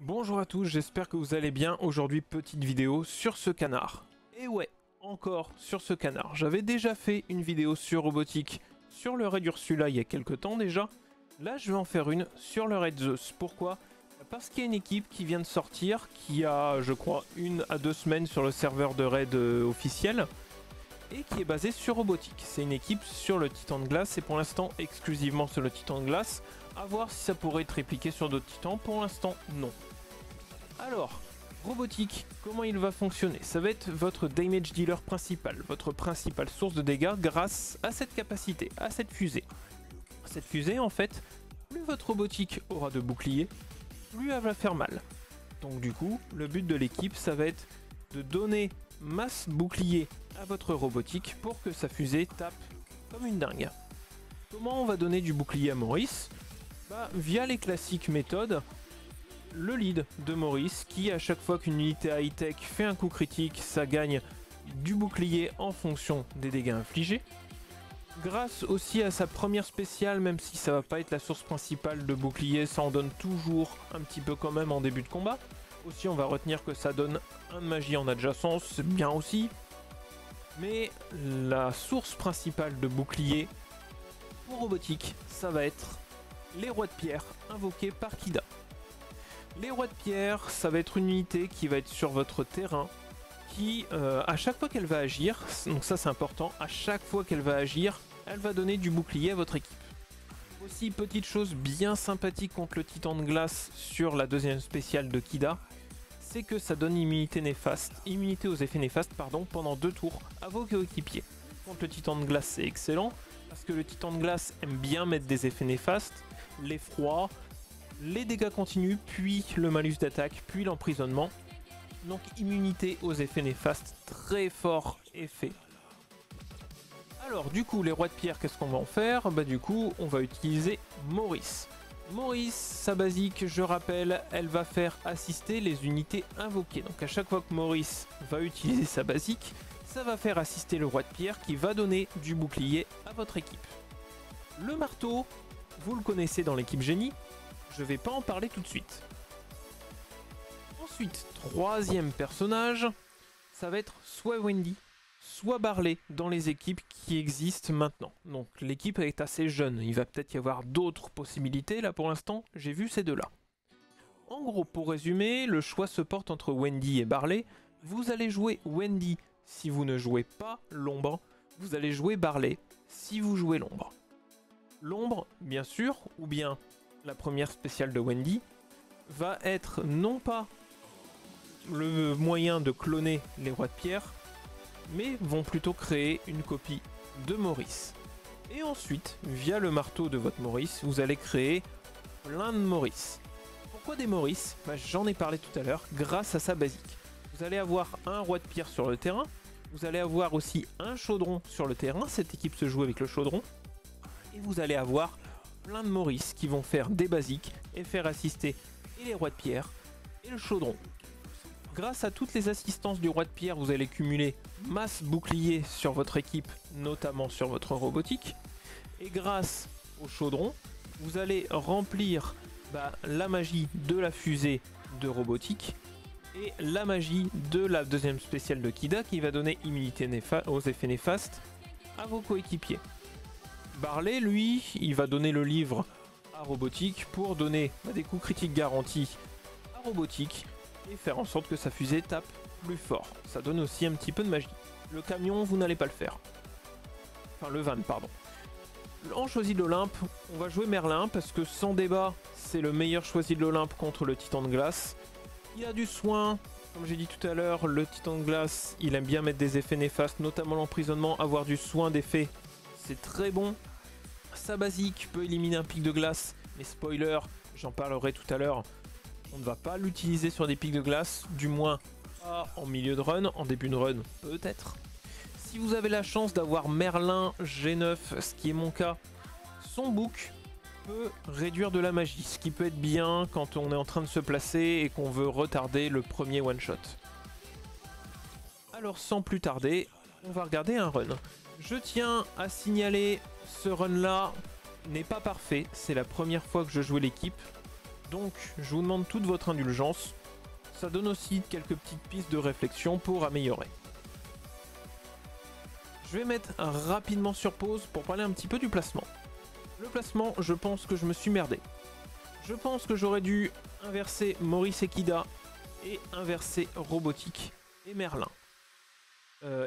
Bonjour à tous, j'espère que vous allez bien. Aujourd'hui, petite vidéo sur ce canard. Et ouais, encore sur ce canard. J'avais déjà fait une vidéo sur robotique sur le raid Ursula il y a quelques temps déjà. Là, je vais en faire une sur le raid Zeus. Pourquoi? Parce qu'il y a une équipe qui vient de sortir, qui a, je crois, 1 à 2 semaines sur le serveur de raid officiel, et qui est basée sur robotique. C'est une équipe sur le Titan de glace, et pour l'instant exclusivement sur le Titan de glace. À voir si ça pourrait être répliqué sur d'autres titans, pour l'instant non. Alors, robotique, comment il va fonctionner? Ça va être votre damage dealer principal, votre principale source de dégâts grâce à cette capacité, à cette fusée. Cette fusée, en fait, plus votre robotique aura de boucliers, plus elle va faire mal. Donc du coup, le but de l'équipe, ça va être de donner masse bouclier à votre robotique pour que sa fusée tape comme une dingue. Comment on va donner du bouclier à Maurice? Via les classiques méthodes. Le lead de Maurice qui, à chaque fois qu'une unité high-tech fait un coup critique, ça gagne du bouclier en fonction des dégâts infligés. Grâce aussi à sa première spéciale, même si ça va pas être la source principale de bouclier, ça en donne toujours un petit peu quand même en début de combat. Aussi, on va retenir que ça donne un de magie en adjacence, c'est bien aussi. Mais la source principale de bouclier pour robotique, ça va être les rois de pierre invoqués par Kida. Les rois de pierre, ça va être une unité qui va être sur votre terrain, qui, à chaque fois qu'elle va agir, donc ça c'est important, à chaque fois qu'elle va agir, elle va donner du bouclier à votre équipe. Aussi, petite chose bien sympathique contre le titan de glace sur la deuxième spéciale de Kida, c'est que ça donne immunité aux effets néfastes pendant 2 tours à vos coéquipiers. Contre le titan de glace, c'est excellent, parce que le titan de glace aime bien mettre des effets néfastes, l'effroi, les dégâts continus, puis le malus d'attaque, puis l'emprisonnement. Donc immunité aux effets néfastes, très fort effet. Alors du coup, les rois de pierre, qu'est-ce qu'on va en faire? Du coup, on va utiliser Maurice. Maurice, sa basique, je rappelle, elle va faire assister les unités invoquées. Donc à chaque fois que Maurice va utiliser sa basique, ça va faire assister le roi de pierre qui va donner du bouclier à votre équipe. Le marteau, vous le connaissez dans l'équipe génie. Je vais pas en parler tout de suite. Ensuite, troisième personnage, ça va être soit Wendy, soit Barley dans les équipes qui existent maintenant. Donc l'équipe est assez jeune, il va peut-être y avoir d'autres possibilités, là pour l'instant, j'ai vu ces deux-là. En gros, pour résumer, le choix se porte entre Wendy et Barley. Vous allez jouer Wendy si vous ne jouez pas l'ombre, vous allez jouer Barley si vous jouez l'ombre. L'ombre, bien sûr, ou bien la première spéciale de Wendy, va être non pas le moyen de cloner les rois de pierre, mais vont plutôt créer une copie de Maurice. Et ensuite, via le marteau de votre Maurice, vous allez créer plein de Maurice. Pourquoi des Maurice? J'en ai parlé tout à l'heure, grâce à sa basique. Vous allez avoir un roi de pierre sur le terrain, vous allez avoir aussi un chaudron sur le terrain, cette équipe se joue avec le chaudron, et vous allez avoir plein de Maurice qui vont faire des basiques et faire assister et les rois de pierre et le chaudron. Grâce à toutes les assistances du roi de pierre, vous allez cumuler masse bouclier sur votre équipe, notamment sur votre robotique. Et grâce au chaudron, vous allez remplir la magie de la fusée de robotique et la magie de la deuxième spéciale de Kida qui va donner immunité aux effets néfastes à vos coéquipiers. Barley, lui, il va donner le livre à robotique pour donner des coups critiques garantis à robotique et faire en sorte que sa fusée tape plus fort. Ça donne aussi un petit peu de magie. Le camion, vous n'allez pas le faire. Enfin, le van, pardon. En choisi de l'Olympe, on va jouer Merlin parce que sans débat, c'est le meilleur choisi de l'Olympe contre le titan de glace. Il a du soin. Comme j'ai dit tout à l'heure, le titan de glace, il aime bien mettre des effets néfastes, notamment l'emprisonnement, avoir du soin d'effet. C'est très bon. Sa basique peut éliminer un pic de glace, mais spoiler, j'en parlerai tout à l'heure, on ne va pas l'utiliser sur des pics de glace, du moins pas en milieu de run, en début de run peut-être. Si vous avez la chance d'avoir Merlin G9, ce qui est mon cas, son book peut réduire de la magie, ce qui peut être bien quand on est en train de se placer et qu'on veut retarder le premier one shot. Alors sans plus tarder, on va regarder un run. Je tiens à signaler, ce run là n'est pas parfait, c'est la première fois que je joue l'équipe. Donc je vous demande toute votre indulgence. Ça donne aussi quelques petites pistes de réflexion pour améliorer. Je vais mettre rapidement sur pause pour parler un petit peu du placement. Le placement, je pense que je me suis merdé. Je pense que j'aurais dû inverser Maurice et Kida et inverser Robotique et Merlin.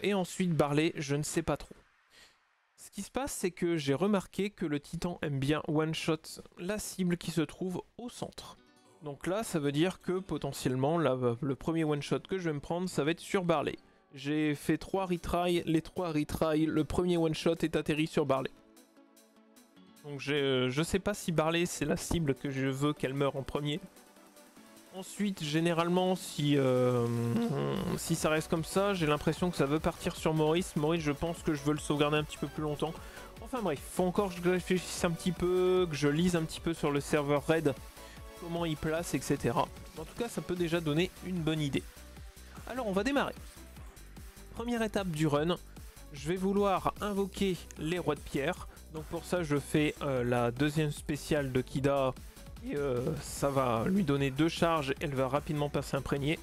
Et ensuite Barley, je ne sais pas trop. Ce qui se passe, c'est que j'ai remarqué que le Titan aime bien one-shot la cible qui se trouve au centre. Donc là, ça veut dire que potentiellement, le premier one-shot que je vais me prendre, ça va être sur Barley. J'ai fait 3 retries, les 3 retries, le premier one-shot est atterri sur Barley. Donc je sais pas si Barley c'est la cible que je veux qu'elle meure en premier. Ensuite, généralement, si ça reste comme ça, j'ai l'impression que ça veut partir sur Maurice. Maurice, je pense que je veux le sauvegarder un petit peu plus longtemps. Enfin bref, faut encore que je réfléchisse un petit peu, que je lise un petit peu sur le serveur raid, comment il place, etc. En tout cas, ça peut déjà donner une bonne idée. Alors, on va démarrer. Première étape du run, je vais vouloir invoquer les rois de pierre. Donc pour ça, je fais la deuxième spéciale de Kida. Et ça va lui donner 2 charges, elle va rapidement passer imprégné.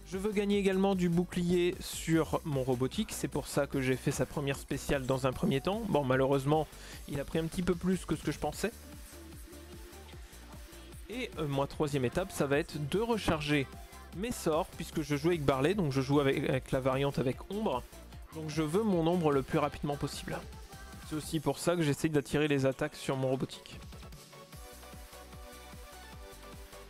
Je veux gagner également du bouclier sur mon robotique, c'est pour ça que j'ai fait sa première spéciale dans un premier temps. Bon, malheureusement, il a pris un petit peu plus que ce que je pensais. Et ma troisième étape, ça va être de recharger mes sorts, puisque je joue avec Barley, donc je joue avec la variante avec ombre. Donc je veux mon ombre le plus rapidement possible. C'est aussi pour ça que j'essaye d'attirer les attaques sur mon robotique.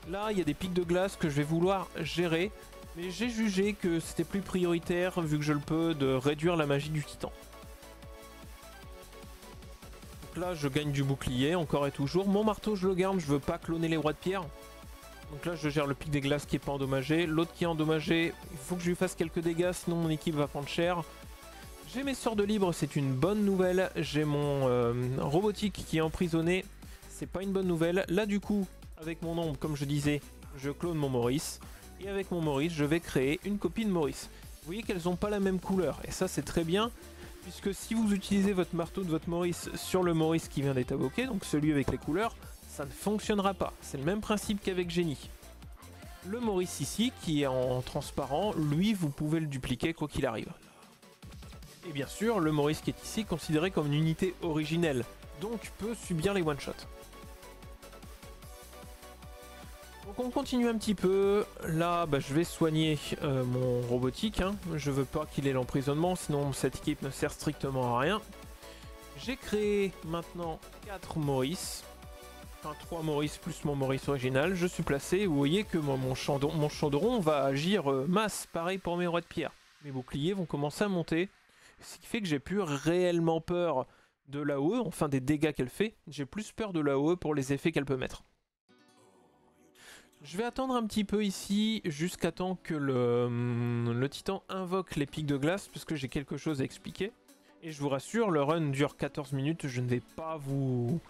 Là, il y a des pics de glace que je vais vouloir gérer, mais j'ai jugé que c'était plus prioritaire, vu que je le peux, de réduire la magie du titan. Donc là, je gagne du bouclier, encore et toujours. Mon marteau, je le garde, je veux pas cloner les rois de pierre. Donc là, je gère le pic des glaces qui est pas endommagé. L'autre qui est endommagé, il faut que je lui fasse quelques dégâts, sinon mon équipe va prendre cher. J'ai mes sorts de libre, c'est une bonne nouvelle. J'ai mon robotique qui est emprisonné, c'est pas une bonne nouvelle. Là, du coup, avec mon ombre, comme je disais, je clone mon Maurice. Et avec mon Maurice, je vais créer une copie de Maurice. Vous voyez qu'elles n'ont pas la même couleur. Et ça, c'est très bien. Puisque si vous utilisez votre marteau de votre Maurice sur le Maurice qui vient d'être invoqué, donc celui avec les couleurs, ça ne fonctionnera pas. C'est le même principe qu'avec Génie. Le Maurice ici, qui est en transparent, lui, vous pouvez le dupliquer quoi qu'il arrive. Et bien sûr, le Maurice qui est ici, considéré comme une unité originelle. Donc peut subir les one-shots. Donc on continue un petit peu. Là, je vais soigner mon robotique. Hein. Je veux pas qu'il ait l'emprisonnement, sinon cette équipe ne sert strictement à rien. J'ai créé maintenant 4 Maurice. Enfin 3 Maurice plus mon Maurice original. Je suis placé. Vous voyez que mon Chandron va agir masse. Pareil pour mes rois de pierre. Mes boucliers vont commencer à monter. Ce qui fait que j'ai plus réellement peur de l'AOE, enfin des dégâts qu'elle fait. J'ai plus peur de l'AOE pour les effets qu'elle peut mettre. Je vais attendre un petit peu ici, jusqu'à temps que le titan invoque les pics de glace, puisque j'ai quelque chose à expliquer. Et je vous rassure, le run dure 14 minutes, je ne vais pas vous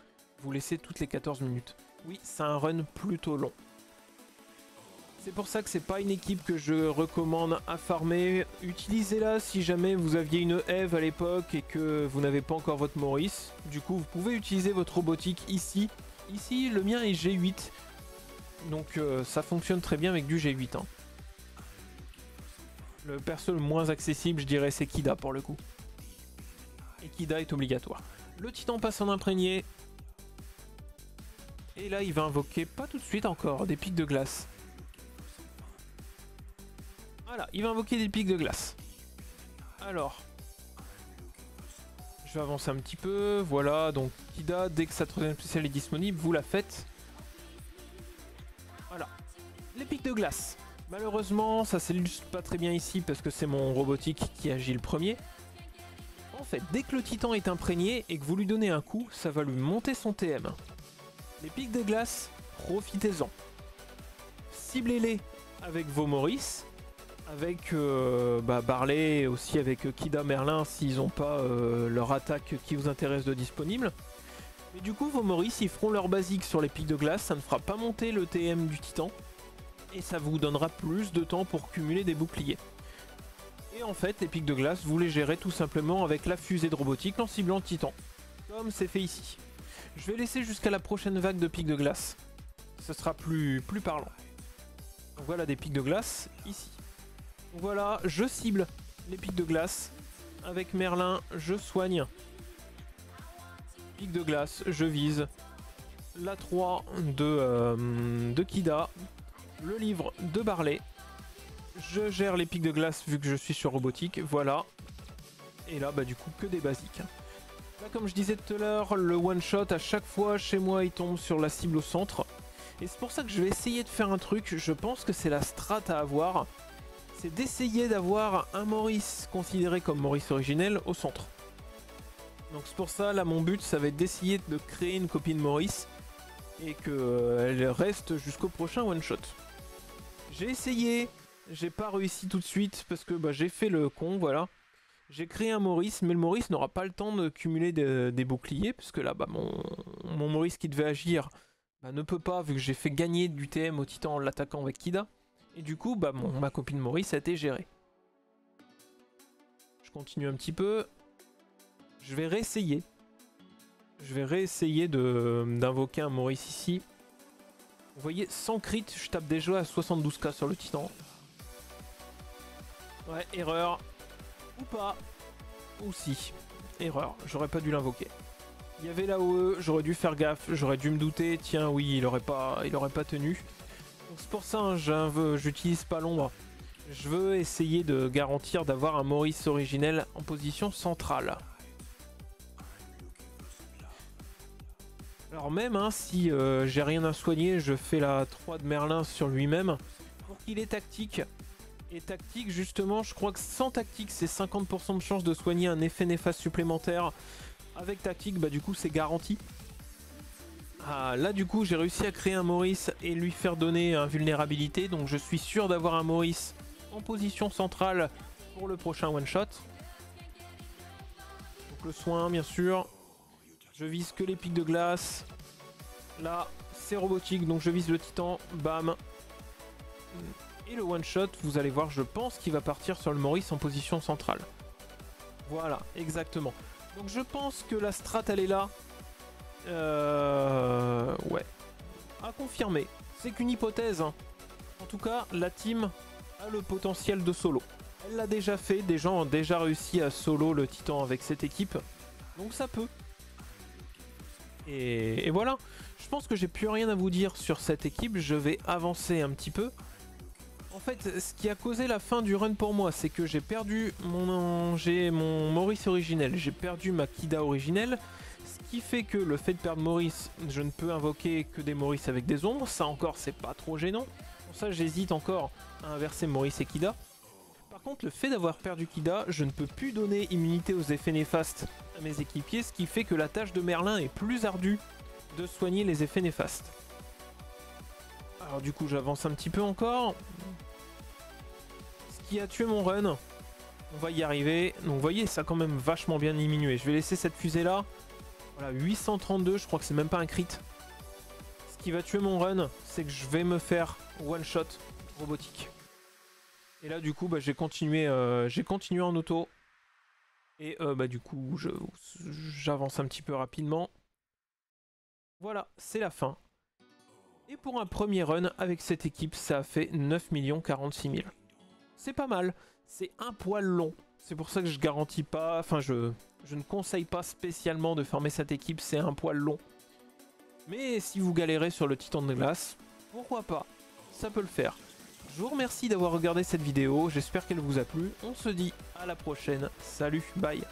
laisser toutes les 14 minutes. Oui, c'est un run plutôt long. C'est pour ça que c'est pas une équipe que je recommande à farmer. Utilisez-la si jamais vous aviez une Eve à l'époque et que vous n'avez pas encore votre Maurice. Du coup, vous pouvez utiliser votre robotique ici. Ici, le mien est G8. Donc ça fonctionne très bien avec du G8. Hein. Le perso le moins accessible, je dirais, c'est Kida pour le coup. Et Kida est obligatoire. Le titan passe en imprégné. Et là, il va invoquer, pas tout de suite encore, des pics de glace. Voilà, il va invoquer des pics de glace. Alors, je vais avancer un petit peu. Voilà, donc Kida, dès que sa troisième spéciale est disponible, vous la faites. Voilà, les pics de glace. Malheureusement, ça s'illustre pas très bien ici parce que c'est mon robotique qui agit le premier. En fait, dès que le titan est imprégné et que vous lui donnez un coup, ça va lui monter son TM. Les pics de glace, profitez-en. Ciblez-les avec vos Maurice, avec Barley et aussi avec Kida, Merlin s'ils n'ont pas leur attaque qui vous intéresse de disponible. Mais du coup, vos Maurice, ils feront leur basique sur les pics de glace, ça ne fera pas monter le TM du titan. Et ça vous donnera plus de temps pour cumuler des boucliers. Et en fait, les pics de glace, vous les gérez tout simplement avec la fusée de robotique en ciblant le titan. Comme c'est fait ici. Je vais laisser jusqu'à la prochaine vague de pics de glace. ce sera plus parlant. Donc voilà des pics de glace ici. Donc voilà, je cible les pics de glace. Avec Merlin, je soigne. Pic de glace, je vise. La 3 de Kida. Le livre de Barley. Je gère les pics de glace vu que je suis sur robotique. Voilà. Et là, bah du coup, que des basiques. Là, comme je disais tout à l'heure, le one shot, à chaque fois, chez moi, il tombe sur la cible au centre. Et c'est pour ça que je vais essayer de faire un truc. Je pense que c'est la strat à avoir. C'est d'essayer d'avoir un Maurice considéré comme Maurice originel au centre. Donc c'est pour ça, là, mon but, ça va être d'essayer de créer une copie de Maurice. Et qu'elle reste jusqu'au prochain one shot. J'ai essayé. J'ai pas réussi tout de suite parce que bah, j'ai fait le con, voilà. J'ai créé un Maurice, mais le Maurice n'aura pas le temps de cumuler des boucliers, parce que là, bah, mon Maurice qui devait agir bah, ne peut pas, vu que j'ai fait gagner du TM au Titan en l'attaquant avec Kida. Et du coup, bah, ma copine Maurice a été gérée. Je continue un petit peu. Je vais réessayer. Je vais réessayer d'invoquer un Maurice ici. Vous voyez, sans crit, je tape déjà à 72k sur le Titan. Ouais, erreur. Ou pas. Ou si. Erreur. J'aurais pas dû l'invoquer. Il y avait l'AOE, j'aurais dû faire gaffe. J'aurais dû me douter. Tiens, oui, il aurait pas tenu. Donc c'est pour ça, hein, j'utilise pas l'ombre. Je veux essayer de garantir d'avoir un Maurice originel en position centrale. Alors même hein, si j'ai rien à soigner, je fais la 3 de Merlin sur lui-même pour qu'il ait tactique. Et tactique, justement, je crois que sans tactique, c'est 50% de chance de soigner un effet néfaste supplémentaire. Avec tactique, bah du coup, c'est garanti. Ah, là, du coup, j'ai réussi à créer un Maurice et lui faire donner invulnérabilité. Donc, je suis sûr d'avoir un Maurice en position centrale pour le prochain one-shot. Donc, le soin, bien sûr. Je vise que les pics de glace. Là, c'est robotique, donc je vise le Titan. Bam. Et le one shot, vous allez voir, je pense qu'il va partir sur le Maurice en position centrale. Voilà, exactement. Donc je pense que la strat, elle est là. Ouais. À confirmer. C'est qu'une hypothèse. Hein. En tout cas, la team a le potentiel de solo. Elle l'a déjà fait. Des gens ont déjà réussi à solo le Titan avec cette équipe. Donc ça peut. Et voilà. Je pense que j'ai plus rien à vous dire sur cette équipe. Je vais avancer un petit peu. En fait, ce qui a causé la fin du run pour moi, c'est que j'ai perdu mon Maurice originel, j'ai perdu ma Kida originelle, ce qui fait que le fait de perdre Maurice, je ne peux invoquer que des Maurice avec des ombres, ça encore c'est pas trop gênant. Pour ça j'hésite encore à inverser Maurice et Kida. Par contre le fait d'avoir perdu Kida, je ne peux plus donner immunité aux effets néfastes à mes équipiers, ce qui fait que la tâche de Merlin est plus ardue de soigner les effets néfastes. Alors du coup j'avance un petit peu encore. Ce qui a tué mon run. On va y arriver. Donc vous voyez ça a quand même vachement bien diminué. Je vais laisser cette fusée là. Voilà 832, je crois que c'est même pas un crit. Ce qui va tuer mon run, c'est que je vais me faire one shot robotique. Et là du coup bah, j'ai continué en auto. Et bah du coup j'avance un petit peu rapidement. Voilà, c'est la fin. Et pour un premier run avec cette équipe, ça a fait 9 046 000. C'est pas mal, c'est un poil long. C'est pour ça que je garantis pas, enfin je ne conseille pas spécialement de farmer cette équipe, c'est un poil long. Mais si vous galérez sur le Titan de glace, pourquoi pas, ça peut le faire. Je vous remercie d'avoir regardé cette vidéo, j'espère qu'elle vous a plu. On se dit à la prochaine, salut, bye.